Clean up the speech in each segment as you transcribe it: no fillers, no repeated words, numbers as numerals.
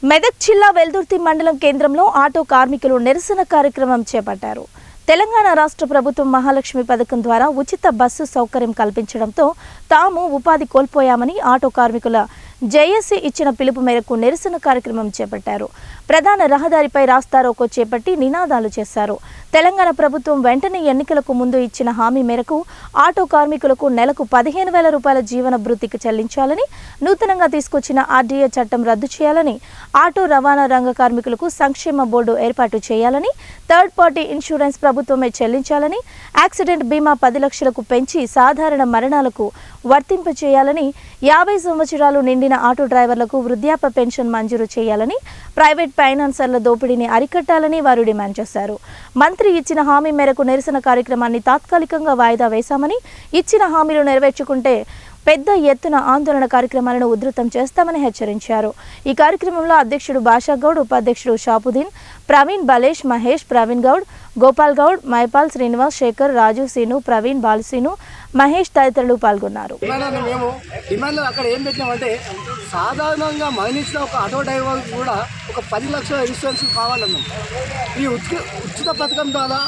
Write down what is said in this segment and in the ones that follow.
మెదక్ జిల్లా వెల్దుర్తి మండలం కేంద్రంలో ఆటో కార్మికులు నిరసన కార్యక్రమం చేపట్టారు. తెలంగాణ రాష్ట్ర ప్రభుత్వం మహాలక్ష్మి పథకం ద్వారా ఉచిత బస్సు సౌకర్యం కల్పించడంతో తాము ఉపాధి కోల్పోయామని ఆటో కార్మికుల జేఏసీ ఇచ్చిన పిలుపు మేరకు నిరసన కార్యక్రమం చేపట్టారు. ప్రధాన రహదారిపై రాస్తారోకో చేపట్టి నినాదాలు చేశారు. తెలంగాణ ప్రభుత్వం వెంటనే ఎన్నికలకు ముందు ఇచ్చిన హామీ మేరకు ఆటో కార్మికులకు నెలకు 15,000 రూపాయల జీవన భృతికి చెల్లించాలని, నూతనంగా తీసుకొచ్చిన ఆర్డీఏ చట్టం రద్దు చేయాలని, ఆటో రవాణా రంగ కార్మికులకు సంక్షేమ బోర్డు ఏర్పాటు చేయాలని, థర్డ్ పార్టీ ఇన్సూరెన్స్ ప్రభుత్వమే చెల్లించాలని, యాక్సిడెంట్ బీమా 10 లక్షలకు పెంచి సాధారణ మరణాలకు వర్తింపచేయాలని, 50 సంవత్సరాలు నిండిన ఆటో డ్రైవర్లకు వృద్ధాప్య పెన్షన్ మంజూరు చేయాలని, ప్రైవేట్ ఫైనాన్సర్ల దోపిడీని అరికట్టాలని వారు డిమాండ్ చేశారు. మంత్రి ఇచ్చిన హామీ మేరకు నిరసన కార్యక్రమాన్ని తాత్కాలికంగా వాయిదా వేశామని, ఇచ్చిన హామీలు నెరవేర్చుకుంటే పెద్ద ఎత్తున ఆందోళన కార్యక్రమాలను ఉధృతం చేస్తామని హెచ్చరించారు. ఈ కార్యక్రమంలో అధ్యక్షుడు భాషాగౌడ్, ఉపాధ్యక్షుడు షాపుద్దీన్, ప్రవీణ్, బలేష్, మహేష్, ప్రవీణ్ గౌడ్, గోపాల్ గౌడ్, మైపాల్, శ్రీనివాస్, శేఖర్, రాజు, సీను, ప్రవీణ్, బాలసీను, మహేష్ తదితరులు పాల్గొన్నారు. మేము డిమాండ్లో అక్కడ ఏం పెట్టినామంటే, సాధారణంగా మరణించిన ఒక ఆటో డ్రైవర్ కూడా ఒక 10 లక్షల ఇన్సూరెన్స్ కావాలన్నాం. ఈ ఉచిత పథకం ద్వారా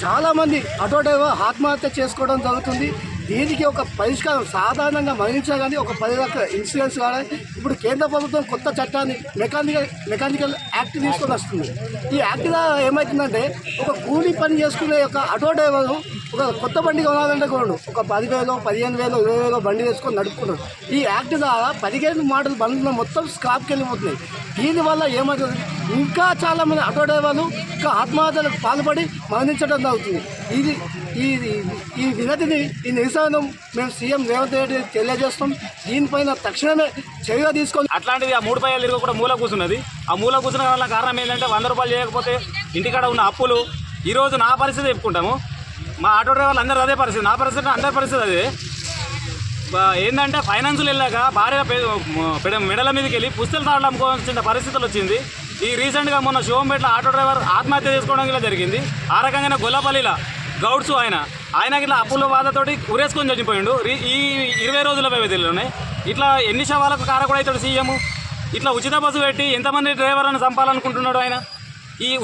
చాలామంది ఆటో డ్రైవర్ ఆత్మహత్య చేసుకోవడం జరుగుతుంది. దీనికి ఒక పరిష్కారం, సాధారణంగా మరణించినా కానీ ఒక 10 లక్షల ఇన్సూరెన్స్ కావాలి. ఇప్పుడు కేంద్ర ప్రభుత్వం కొత్త చట్టాన్ని మెకానికల్ యాక్ట్ తీసుకొని వస్తుంది. ఈ యాక్ట్ ద్వారా ఏమవుతుందంటే, ఒక కూలీ పని చేసుకునే ఒక ఆటో డ్రైవరు ఒక కొత్త బండి కొనాలంటే కొనడు, ఒక 10,000, 15,000, 20,000 బండి వేసుకొని నడుపుకున్నాడు. ఈ యాక్ట్ ద్వారా 15 మోడల్ బండ్లు మొత్తం స్క్రాప్కి వెళ్ళిపోతున్నాయి. దీనివల్ల ఏమవుతుంది, ఇంకా చాలామంది ఆటో డ్రైవర్లు ఇంకా ఆత్మహత్యలకు పాల్పడి మరణించడం జరుగుతుంది. ఈ వినతిని, ఈ నిరసనను మేము సీఎం రేవంత్ రెడ్డి తెలియజేస్తాం. దీనిపైన తక్షణమే చర్య తీసుకొని, అట్లాంటిది ఆ 3 పైలు తిరిగి కూడా మూల కూర్చున్నది. ఆ మూల కూర్చున్న వల్ల కారణం ఏంటంటే, 100 రూపాయలు చేయకపోతే ఇంటికాడ ఉన్న అప్పులు. ఈరోజు నా పరిస్థితి చెప్పుకుంటాము, మా ఆటో డ్రైవర్లు అందరూ అదే పరిస్థితి, నా పరిస్థితి, అందరి పరిస్థితి అదే. ఏంటంటే ఫైనాన్సులు వెళ్ళాక భార్య మెడల మీదకి వెళ్ళి పుస్తలు తాడలు అమ్ముకోవాల్సిన పరిస్థితులు వచ్చింది. ఈ రీసెంట్గా మొన్న శివంపేటలో ఆటో డ్రైవర్ ఆత్మహత్య చేసుకోవడం ఇలా జరిగింది. ఆ రకంగానే గొల్లపల్లిలో గౌడ్స్ ఆయనకి ఇట్లా అప్పుల బాధతోటి ఉరేసుకొని చచ్చిపోయిండు. ఈ 20 రోజుల వ్యవధిలోనే ఇట్లా ఎన్ని శవాలకు కారకుడు అవుతాడు సీఎం. ఇట్లా ఉచిత బస్సు పెట్టి ఎంతమంది డ్రైవర్లను చంపాలనుకుంటున్నాడు ఆయన. ఈ